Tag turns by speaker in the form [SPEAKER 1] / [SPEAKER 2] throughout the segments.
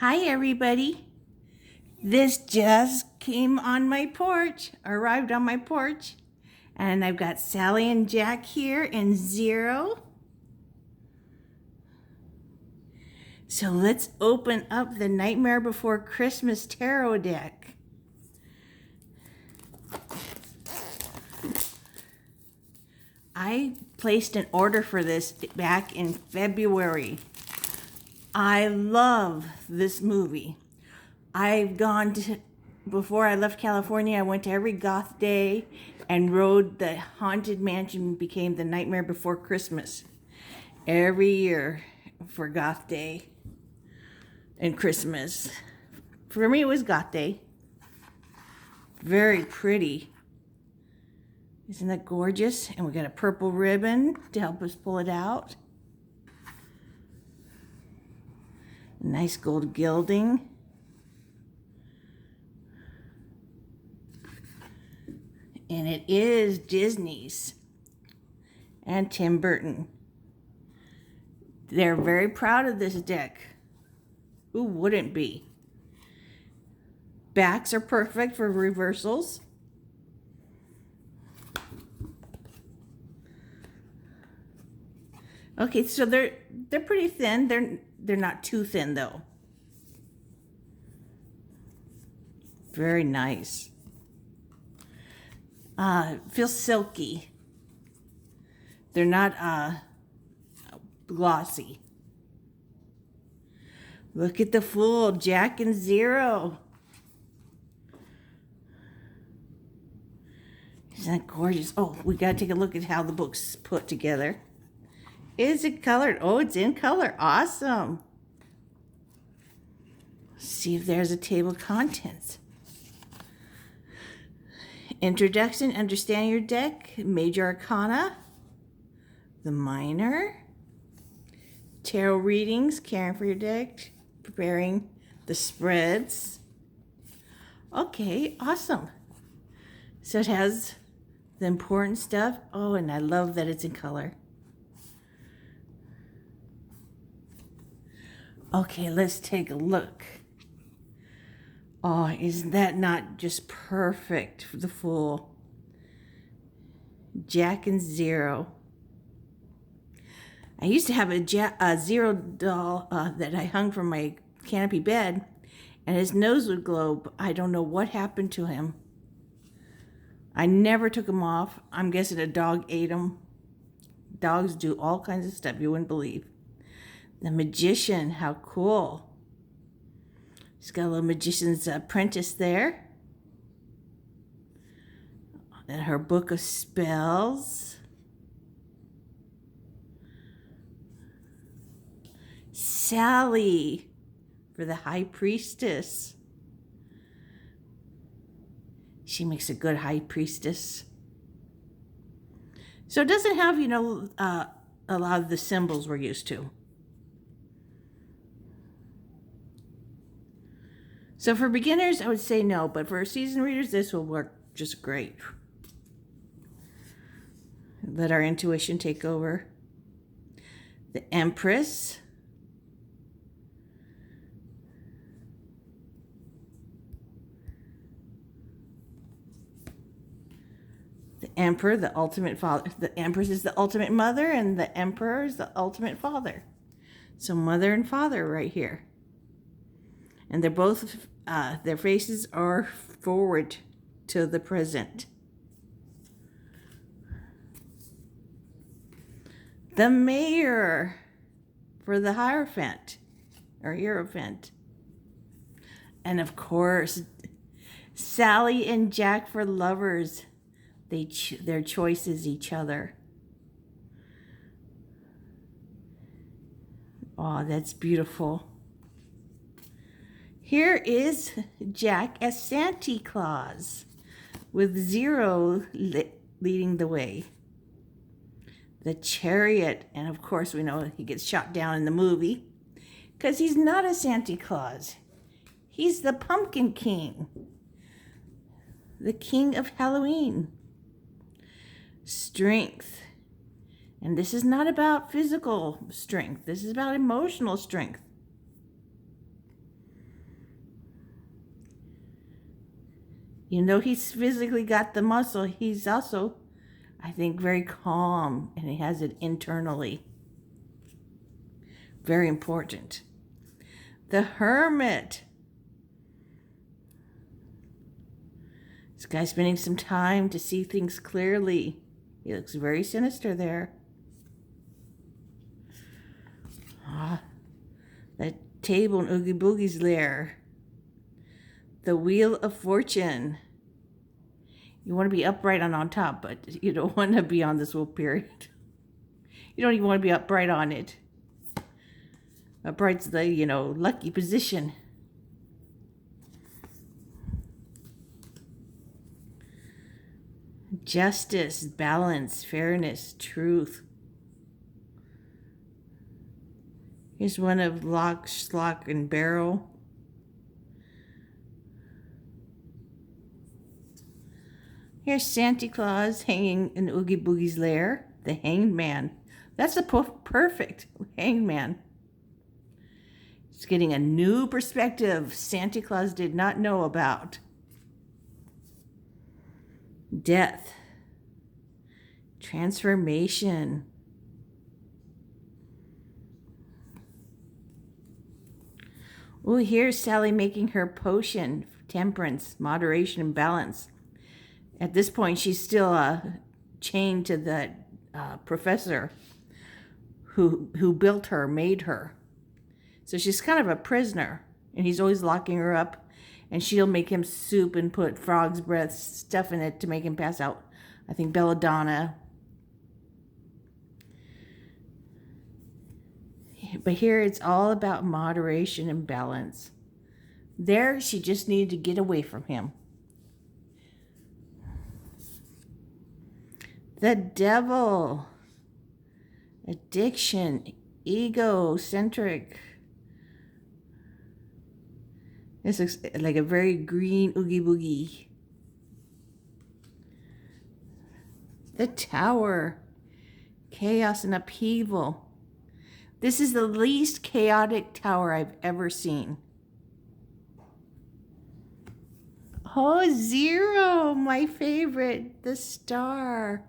[SPEAKER 1] Hi, everybody. This just came on my porch, arrived on my porch, and I've got Sally and Jack here in Zero. So let's open up the Nightmare Before Christmas tarot deck. I placed an order for this back in February. I love this movie. Before I left California, I went to every goth day and rode the Haunted Mansion became the Nightmare Before Christmas every year for goth day and Christmas. For me, it was goth day. Very pretty. Isn't that gorgeous? And we got a purple ribbon to help us pull it out. Nice gold gilding. And it is Disney's and Tim Burton. They're very proud of this deck. Who wouldn't be? Backs are perfect for reversals. Okay, so they're pretty thin. They're not too thin though. Very nice. Feels silky. They're not glossy. Look at the Fool, Jack and Zero. Isn't that gorgeous? Oh, we gotta take a look at how the book's put together. Is it colored? Oh, it's in color. Awesome. See if there's a table of contents. Introduction, understand your deck, major arcana, the minor, tarot readings, caring for your deck, preparing the spreads. Okay, awesome. So it has the important stuff. Oh, and I love that it's in color. Okay, let's take a look. Oh, isn't that not just perfect for the Fool? Jack and Zero. I used to have a Zero doll that I hung from my canopy bed, and his nose would glow, but I don't know what happened to him. I never took him off. I'm guessing a dog ate him. Dogs do all kinds of stuff you wouldn't believe. The Magician, how cool. She's got a little magician's apprentice there. And her book of spells. Sally for the High Priestess. She makes a good High Priestess. So it doesn't have, a lot of the symbols we're used to. So for beginners, I would say no, but for seasoned readers, this will work just great. Let our intuition take over. The Empress. The Emperor, the ultimate father. The Empress is the ultimate mother, and the Emperor is the ultimate father. So mother and father right here. And they're both, their faces are forward to the present. The Mayor for the Hierophant, or Hierophant. And of course, Sally and Jack for lovers. Their choice is each other. Oh, that's beautiful. Here is Jack as Santa Claus with Zero leading the way. The Chariot, and of course we know he gets shot down in the movie because he's not a Santa Claus. He's the Pumpkin King, the King of Halloween. Strength, and this is not about physical strength. This is about emotional strength. Even though he's physically got the muscle, he's also, I think, very calm, and he has it internally. Very important. The Hermit. This guy's spending some time to see things clearly. He looks very sinister there. The table in Oogie Boogie's lair. The Wheel of Fortune. You want to be upright and on top, but you don't want to be on this whole period. You don't even want to be upright on it. Upright's the, lucky position. Justice, balance, fairness, truth. Here's one of Lock, Schlock, and Barrel. Here's Santa Claus hanging in Oogie Boogie's lair. The Hanged Man. That's a perfect Hanged Man. It's getting a new perspective Santa Claus did not know about. Death. Transformation. Oh, here's Sally making her potion. Temperance, moderation, and balance. At this point, she's still chained to the professor who built her, made her. So she's kind of a prisoner, and he's always locking her up, and she'll make him soup and put frog's breath stuff in it to make him pass out. I think belladonna. But here it's all about moderation and balance. There, she just needed to get away from him. The Devil. Addiction. Egocentric. This looks like a very green Oogie Boogie. The Tower. Chaos and upheaval. This is the least chaotic tower I've ever seen. Oh, Zero, my favorite. The Star.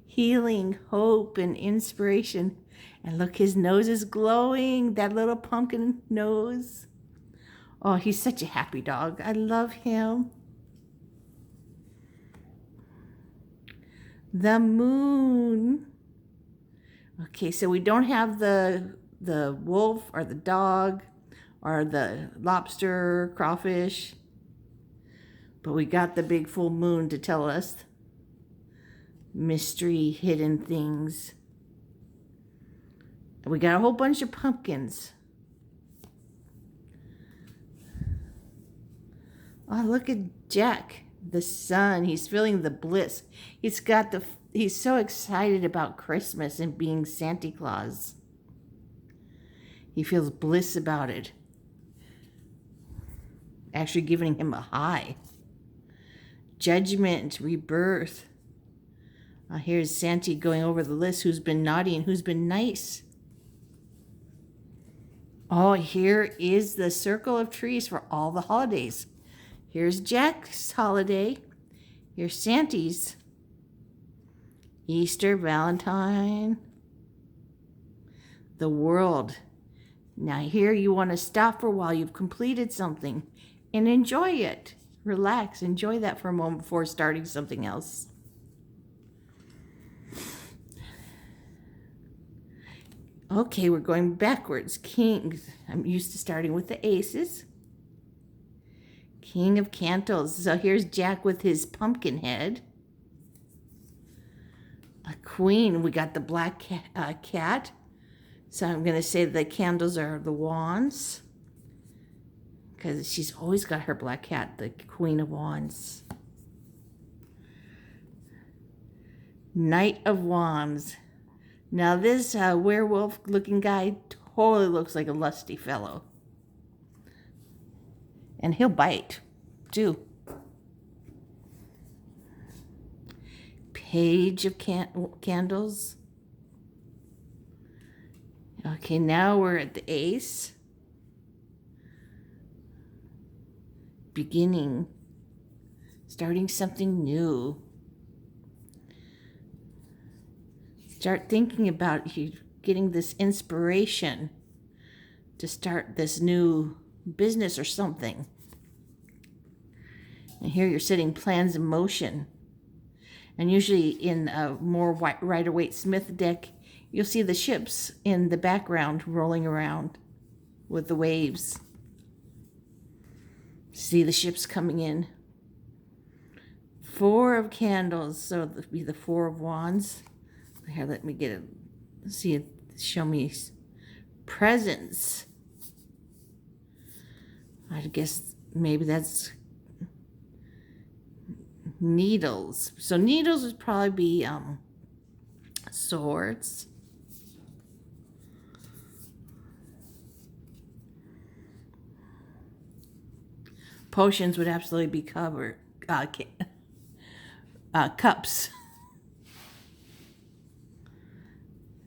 [SPEAKER 1] Healing, hope, and inspiration. And look, his nose is glowing. That little pumpkin nose. Oh, he's such a happy dog. I love him. The Moon. Okay, so we don't have the wolf or the dog or the lobster, crawfish, but we got the big full moon to tell us mystery, hidden things. We got a whole bunch of pumpkins. Oh, look at Jack, the sun. He's feeling the bliss. He's so excited about Christmas and being Santa Claus. He feels bliss about it. Actually giving him a high. Judgment, rebirth. Here's Santa going over the list. Who's been naughty and who's been nice? Oh, here is the circle of trees for all the holidays. Here's Jack's holiday. Here's Santa's. Easter, Valentine. The world. Now here you want to stop for a while. You've completed something and enjoy it. Relax. Enjoy that for a moment before starting something else. Okay, we're going backwards. Kings. I'm used to starting with the aces. King of Candles. So here's Jack with his pumpkin head. A queen. We got the black cat. So I'm going to say the candles are the wands. Because she's always got her black cat, the Queen of Wands. Knight of Wands. Now this werewolf-looking guy totally looks like a lusty fellow. And he'll bite, too. Page of Candles. Okay, now we're at the ace. Beginning. starting something new. Start thinking about you getting this inspiration to start this new business or something. And here you're setting plans in motion. And usually in a more Rider-Waite-Smith deck, you'll see the ships in the background rolling around with the waves. See the ships coming in. 4 of candles, so it'll be the 4 of wands. Here, let me get it. See it. Show me presents. I guess maybe that's needles. So needles would probably be swords. Potions would absolutely be covered. Cups.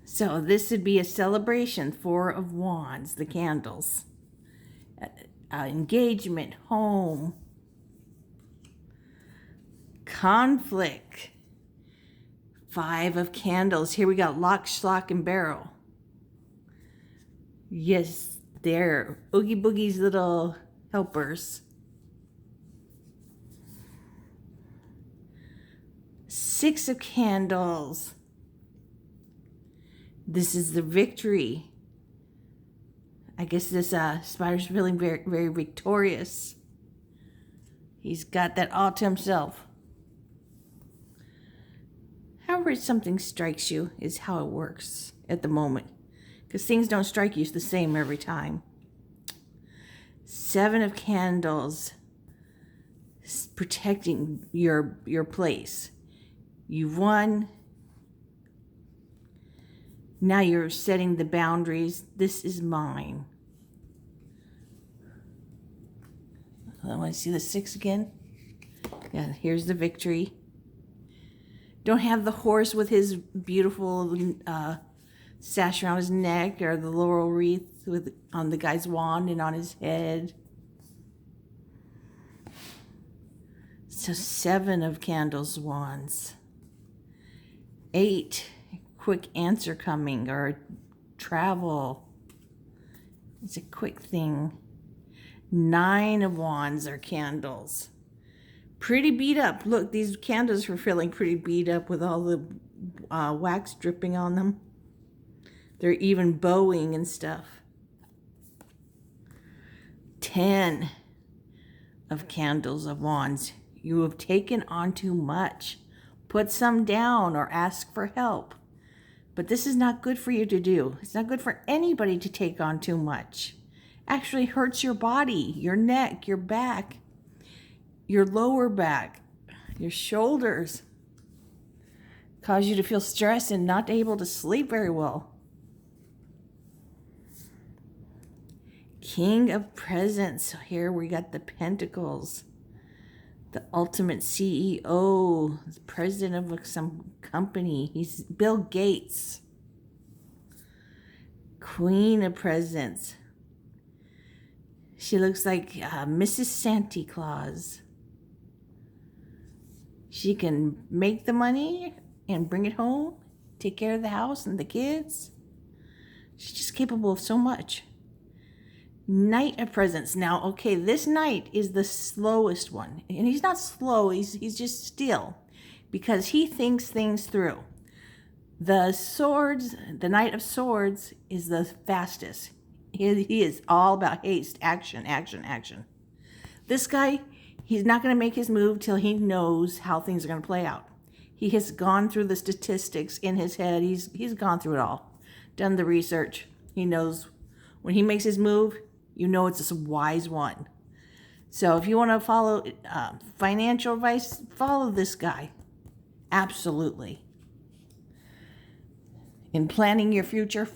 [SPEAKER 1] So this would be a celebration. 4 of wands, the candles. Engagement, home. Conflict. 5 of candles. Here we got lock, stock, and barrel. Yes, they're Oogie Boogie's little helpers. 6 of candles. This is the victory. I guess this spider's feeling very, very victorious. He's got that all to himself. However something strikes you is how it works at the moment. Because things don't strike you the same every time. 7 of candles. Protecting your place. You've won. Now you're setting the boundaries. This is mine. I want to see the 6 again. Yeah, here's the victory. Don't have the horse with his beautiful sash around his neck, or the laurel wreath on the guy's wand and on his head. So 7 of candles, wands. 8, quick answer coming, or travel. It's a quick thing. 9 of wands are candles. Pretty beat up. Look, these candles are feeling pretty beat up with all the wax dripping on them. They're even bowing and stuff. 10 of candles of wands. You have taken on too much. Put some down or ask for help. But this is not good for you to do. It's not good for anybody to take on too much. Actually hurts your body, your neck, your back, your lower back, your shoulders. Cause you to feel stressed and not able to sleep very well. King of presents. So here we got the pentacles. The ultimate CEO, president of some company. He's Bill Gates. Queen of presents. She looks like Mrs. Santa Claus. She can make the money and bring it home, take care of the house and the kids. She's just capable of so much. Knight of presents. Now, okay, this knight is the slowest one. And he's not slow, he's just still. Because he thinks things through. The swords, the Knight of Swords is the fastest. He is all about haste, action, action, action. This guy, he's not going to make his move till he knows how things are going to play out. He has gone through the statistics in his head. He's gone through it all. Done the research. He knows when he makes his move, you know it's a wise one. So if you want to follow financial advice, follow this guy. Absolutely. In planning your future,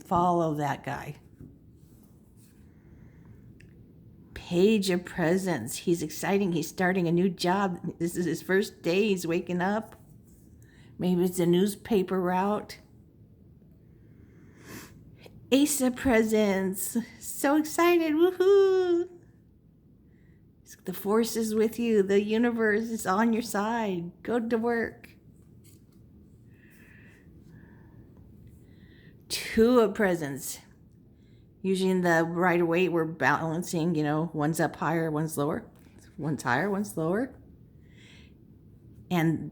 [SPEAKER 1] follow that guy. Page of presents. He's exciting. He's starting a new job. This is his first day. He's waking up. Maybe it's a newspaper route. Ace of presents. So excited. Woohoo. The force is with you. The universe is on your side. Go to work. Two of presents. Usually in the Rider-Waite, we're balancing, one's up higher, one's lower. One's higher, one's lower. And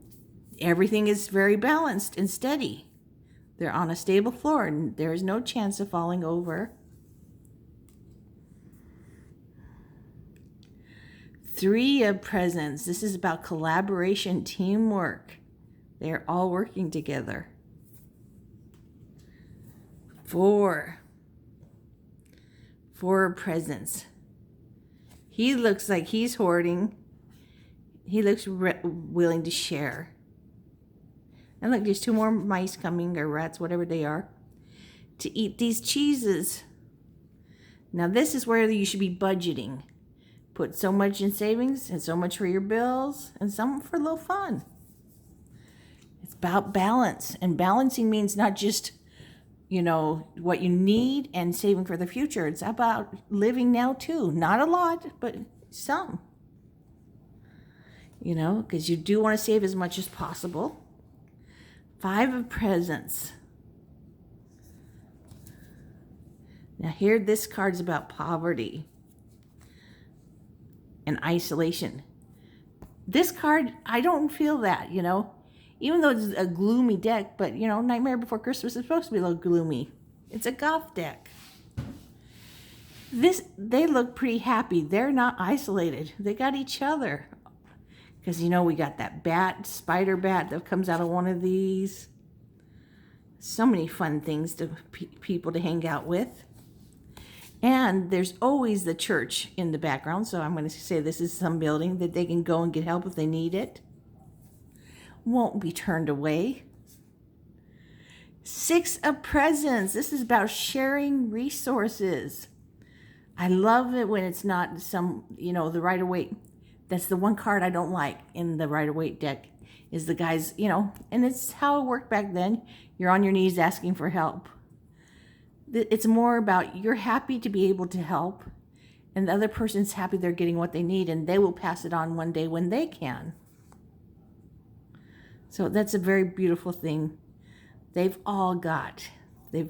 [SPEAKER 1] everything is very balanced and steady. They're on a stable floor and there is no chance of falling over. Three of presents. This is about collaboration, teamwork. They're all working together. Four presents. He looks like he's hoarding. He looks willing to share. And look, there's two more mice coming, or rats, whatever they are, to eat these cheeses. Now this is where you should be budgeting. Put so much in savings and so much for your bills and some for a little fun. It's about balance. And balancing means not just, what you need and saving for the future. It's about living now too. Not a lot, but some. Because you do want to save as much as possible. Five of presents. Now here, this card's about poverty and isolation. This card, I don't feel that, even though it's a gloomy deck, but Nightmare Before Christmas is supposed to be a little gloomy. It's a goth deck. They look pretty happy. They're not isolated. They got each other. Because we got that spider bat that comes out of one of these. So many fun things to people to hang out with. And there's always the church in the background. So I'm going to say this is some building that they can go and get help if they need it. Won't be turned away. Six of presents. This is about sharing resources. I love it when it's not some, the Rider-Waite. That's the one card I don't like in the Rider-Waite deck is the guys, and it's how it worked back then. You're on your knees asking for help. It's more about you're happy to be able to help, and the other person's happy they're getting what they need, and they will pass it on one day when they can. So that's a very beautiful thing. They've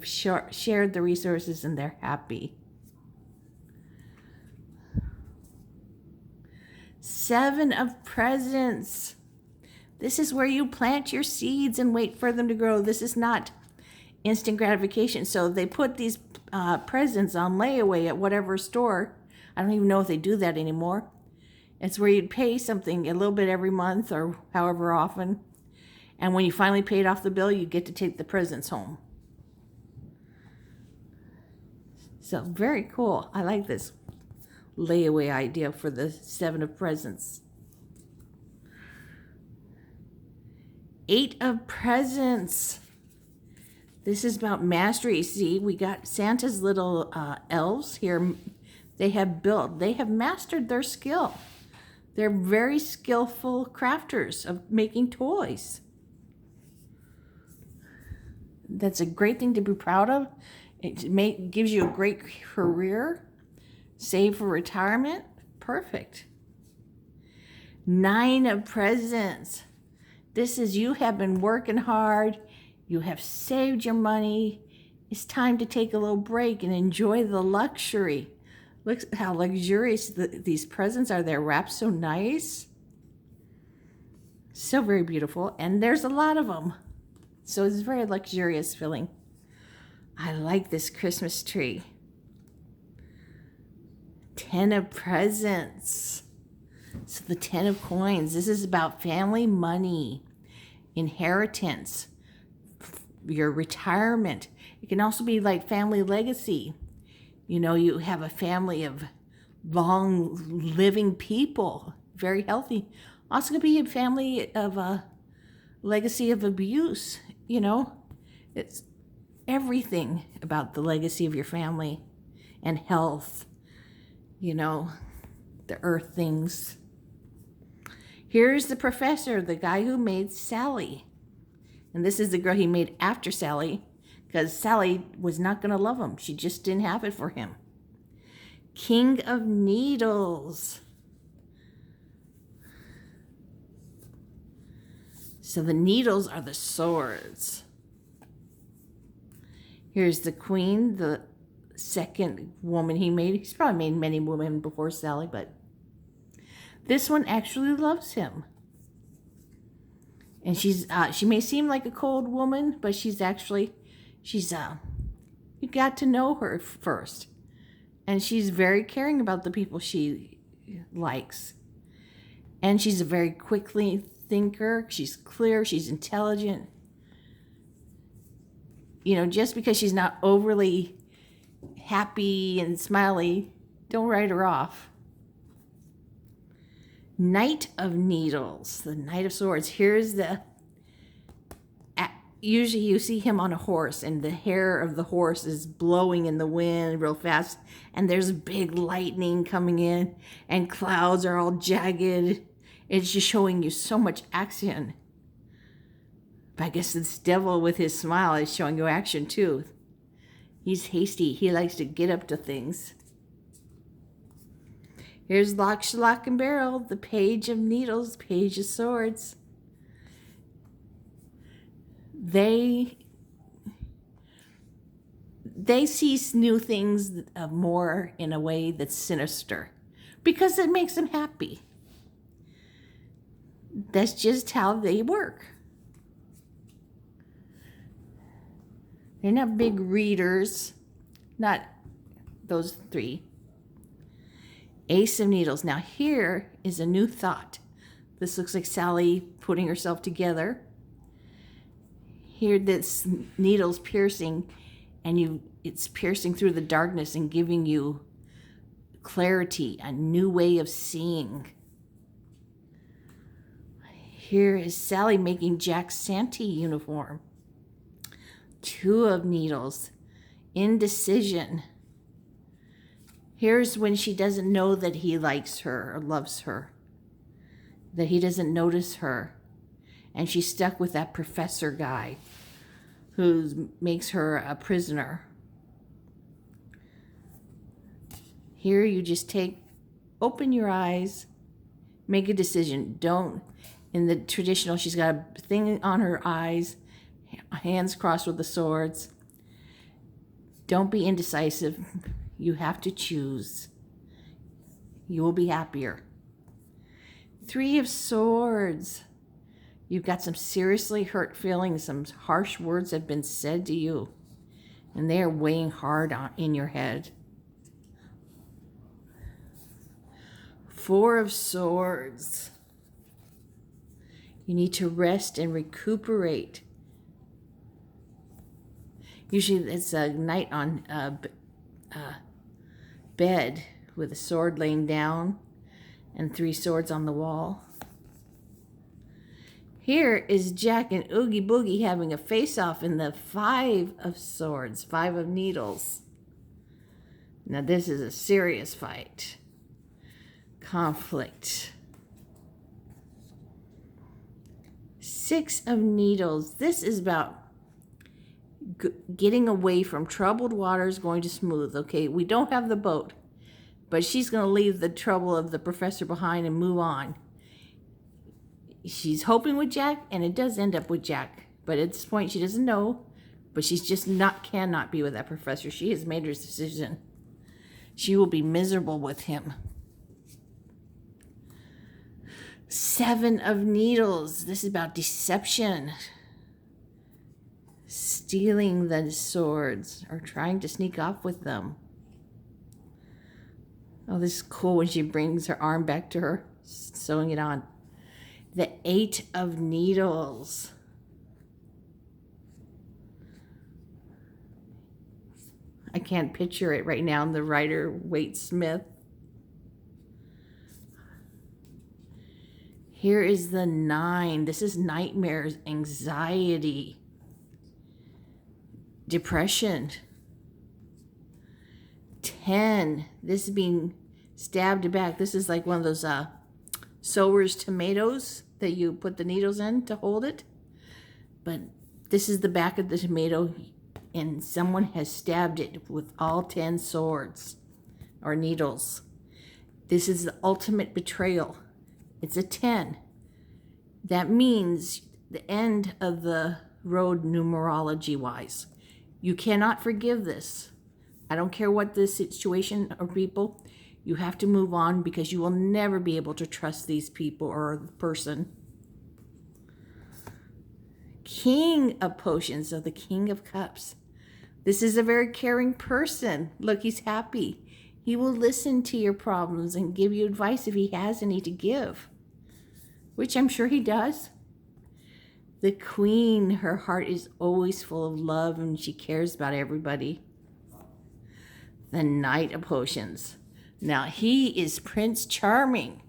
[SPEAKER 1] shared the resources, and they're happy. Seven of presents. This is where you plant your seeds and wait for them to grow. This is not instant gratification. So they put these presents on layaway at whatever store. I don't even know if they do that anymore. It's where you'd pay something a little bit every month or however often. And when you finally paid off the bill, you get to take the presents home. So very cool. I like this layaway idea for the seven of presents. Eight of presents. This is about mastery. See, we got Santa's little elves here. They have mastered their skill. They're very skillful crafters of making toys. That's a great thing to be proud of. It gives you a great career. Save for retirement. Perfect. Nine of presents. This is you have been working hard. You have saved your money. It's time to take a little break and enjoy the luxury. Look how luxurious these presents are. They're wrapped so nice. So very beautiful. And there's a lot of them. So it's very luxurious feeling. I like this Christmas tree. 10 of presents. So the 10 of coins. This is about family money, inheritance, your retirement. It can also be like family legacy. You have a family of long living people, very healthy. Also could be a family of a legacy of abuse. It's everything about the legacy of your family and health, the earth things. Here's the professor, the guy who made Sally. And this is the girl he made after Sally, because Sally was not going to love him. She just didn't have it for him. King of Needles. So the needles are the swords. Here's the queen, the second woman he made. He's probably made many women before Sally, but this one actually loves him. And she may seem like a cold woman, but she's you got to know her first. And she's very caring about the people she likes. And she's a very quickly thinker. She's clear, she's intelligent. You know, just because she's not overly happy and smiley, don't write her off. Knight of Needles, the Knight of Swords. Here's usually you see him on a horse, and the hair of the horse is blowing in the wind real fast, and there's big lightning coming in, and clouds are all jagged. It's just showing you so much action. But I guess this devil with his smile is showing you action too. He's hasty. He likes to get up to things. Here's Lock, Stock, and Barrel, the Page of Needles, Page of Swords. They see new things more in a way that's sinister because it makes them happy. That's just how they work. They're not big readers, not those three. Ace of Needles. Now here is a new thought. This looks like Sally putting herself together. Here this needle's piercing, and it's piercing through the darkness and giving you clarity, a new way of seeing. Here is Sally making Jack's Santee uniform. Two of Needles. Indecision. Here's when she doesn't know that he likes her or loves her, that he doesn't notice her, and she's stuck with that professor guy who makes her a prisoner. Here you just open your eyes, make a decision. Don't, in the traditional, she's got a thing on her eyes, hands crossed with the swords. Don't be indecisive. You have to choose. You will be happier. Three of Swords. You've got some seriously hurt feelings. Some harsh words have been said to you, and they are weighing hard in your head. Four of Swords. You need to rest and recuperate. Usually it's a knight on bed with a sword laying down and three swords on the wall. Here is Jack and Oogie Boogie having a face-off in the Five of Swords, Five of Needles. Now this is a serious fight. Conflict. Six of Needles. This is about getting away from troubled waters, going to smooth. Okay, we don't have the boat, but she's going to leave the trouble of the professor behind and move on. She's hoping with Jack, and it does end up with Jack, but at this point she doesn't know, but she's just cannot be with that professor. She has made her decision. She will be miserable with him. Seven of Needles. This is about deception. Stealing the swords or trying to sneak off with them. Oh, this is cool when she brings her arm back to her, sewing it on. The Eight of Needles. I can't picture it right now. The writer, Waite Smith. Here is the Nine. This is nightmares, anxiety, depression. 10. This is being stabbed back. This is like one of those sower's tomatoes that you put the needles in to hold it. But this is the back of the tomato, and someone has stabbed it with all 10 swords or needles. This is the ultimate betrayal. It's a 10. That means the end of the road numerology wise. You cannot forgive this. I don't care what the situation or people, you have to move on because you will never be able to trust these people or the person. King of Potions, so the King of Cups. This is a very caring person. Look, he's happy. He will listen to your problems and give you advice if he has any to give, which I'm sure he does. The Queen, her heart is always full of love and she cares about everybody. The Knight of Potions. Now, he is Prince Charming.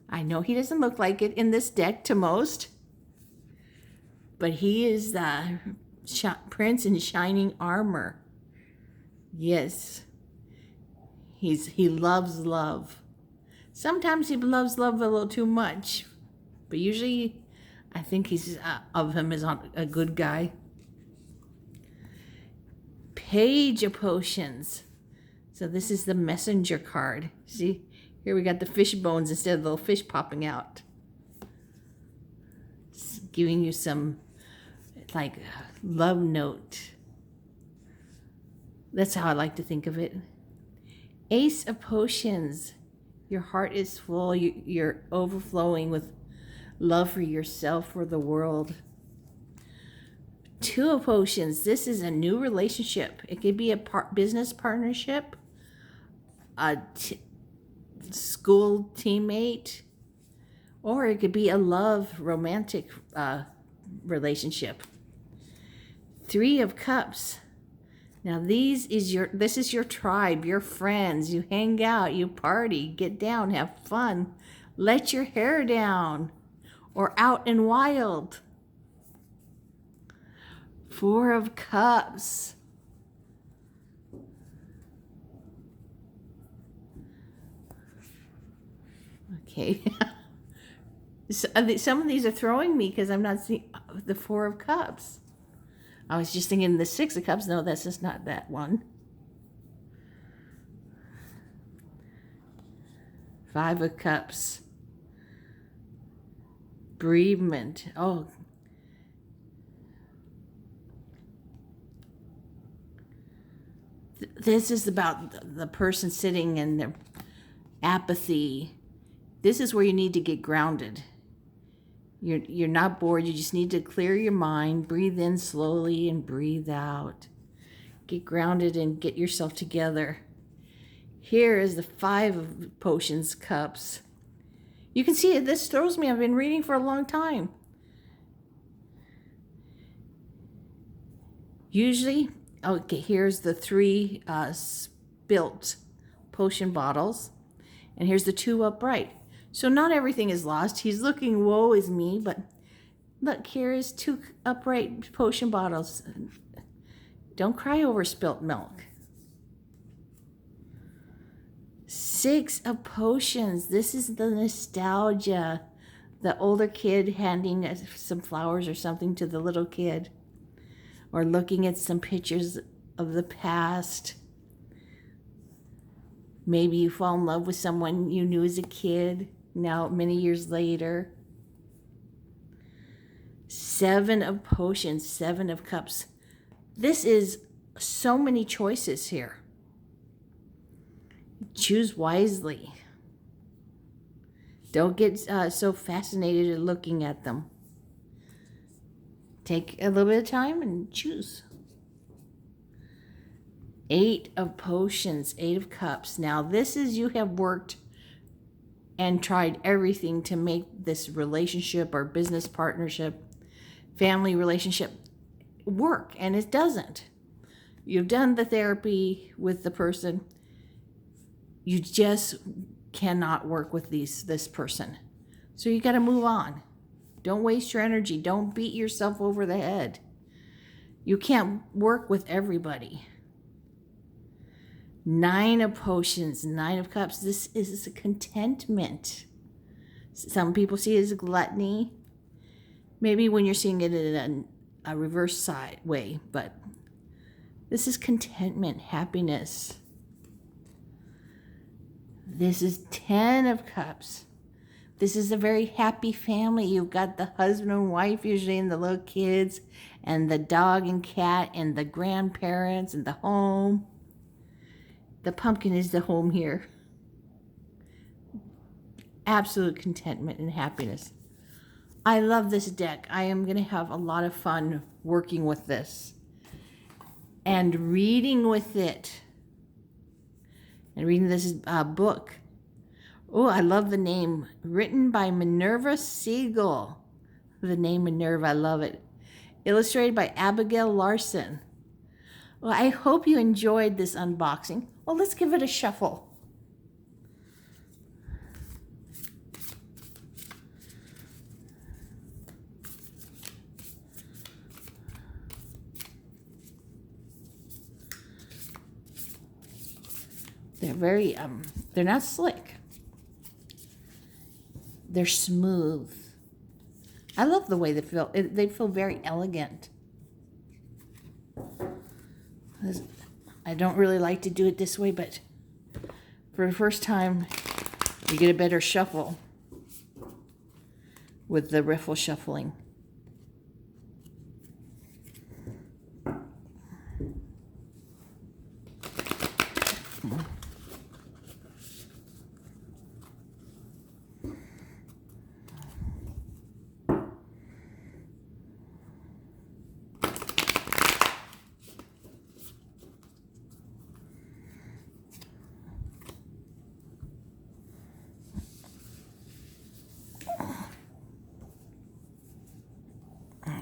[SPEAKER 1] I know he doesn't look like it in this deck to most, but he is the prince in shining armor. Yes, he loves love. Sometimes he loves love a little too much, but usually I think he's of him is a good guy. Page of Potions. So this is the messenger card. See, here we got the fish bones instead of the little fish popping out. It's giving you some like love note. That's how I like to think of it. Ace of Potions. Your heart is full. You're overflowing with love for yourself, for the world. Two of Potions. This is a new relationship. It could be a business partnership, a school teammate, or it could be a love romantic relationship. Three of Cups. Now this is your tribe, your friends. You hang out, you party, get down, have fun, let your hair down, or out and wild. Four of Cups. Okay. Some of these are throwing me because I'm not seeing the Four of Cups. I was just thinking the Six of Cups. No, that's just not that one. Five of Cups. Bereavement. Oh. This is about the person sitting in their apathy. This is where you need to get grounded. You're not bored. You just need to clear your mind, breathe in slowly and breathe out. Get grounded and get yourself together. Here is the Five of Potions Cups. You can see it. This throws me. I've been reading for a long time. Usually, okay, here's the three spilt potion bottles. And here's the two upright. So not everything is lost. He's looking, woe is me, but look, here is two upright potion bottles. Don't cry over spilt milk. Six of Potions. This is the nostalgia. The older kid handing some flowers or something to the little kid. Or looking at some pictures of the past. Maybe you fall in love with someone you knew as a kid, now many years later. Seven of Potions, Seven of Cups. This is so many choices here. Choose wisely. Don't get so fascinated at looking at them. Take a little bit of time and choose. Eight of Potions, Eight of Cups. Now this is you have worked and tried everything to make this relationship or business partnership, family relationship work, and it doesn't. You've done the therapy with the person. You just cannot work with this person. So you got to move on. Don't waste your energy. Don't beat yourself over the head. You can't work with everybody. Nine of Potions, Nine of Cups. This is a contentment. Some people see it as a gluttony. Maybe when you're seeing it in a reverse side way, but this is contentment, happiness. This is 10 of Cups. This is a very happy family. You've got the husband and wife usually and the little kids and the dog and cat and the grandparents and the home. The pumpkin is the home here. Absolute contentment and happiness. I love this deck. I am going to have a lot of fun working with this and reading with it and reading this book. Oh, I love the name. Written by Minerva Siegel. The name Minerva, I love it. Illustrated by Abigail Larson. Well, I hope you enjoyed this unboxing. Well, let's give it a shuffle. They're very, they're not slick. They're smooth. I love the way they feel. They feel very elegant. I don't really like to do it this way, but for the first time, you get a better shuffle with the riffle shuffling.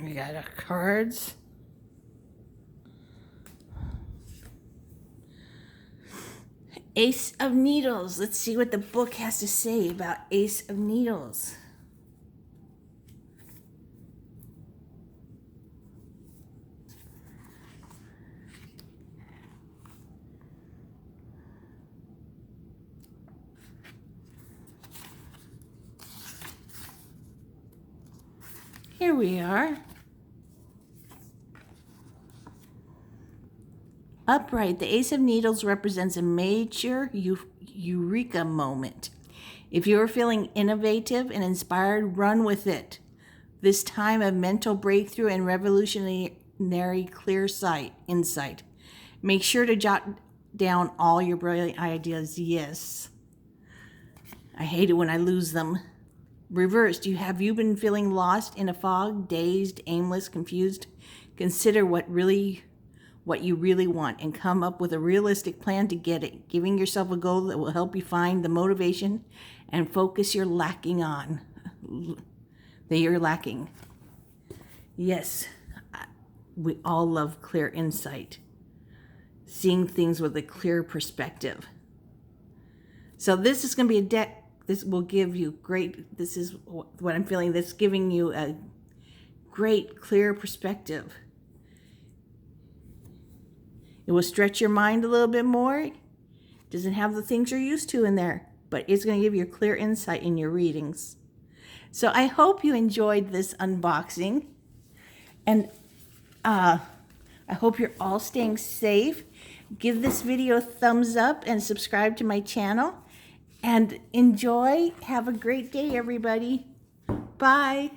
[SPEAKER 1] We got our cards. Ace of Needles. Let's see what the book has to say about Ace of Needles. Here we are. Upright, the Ace of Needles represents a major eureka moment. If you are feeling innovative and inspired, run with it. This time of mental breakthrough and revolutionary clear insight. Make sure to jot down all your brilliant ideas. Yes. I hate it when I lose them. Reversed, have you been feeling lost in a fog, dazed, aimless, confused? Consider what you really want and come up with a realistic plan to get it, giving yourself a goal that will help you find the motivation and focus you're lacking. Yes, we all love clear insight, seeing things with a clear perspective. So this is going to be a deck. This will give you this is what I'm feeling, that's giving you a great clear perspective. It will stretch your mind a little bit more. It doesn't have the things you're used to in there, but it's going to give you a clear insight in your readings. So I hope you enjoyed this unboxing, and I hope you're all staying safe. Give this video a thumbs up and subscribe to my channel, and enjoy. Have a great day, everybody. Bye.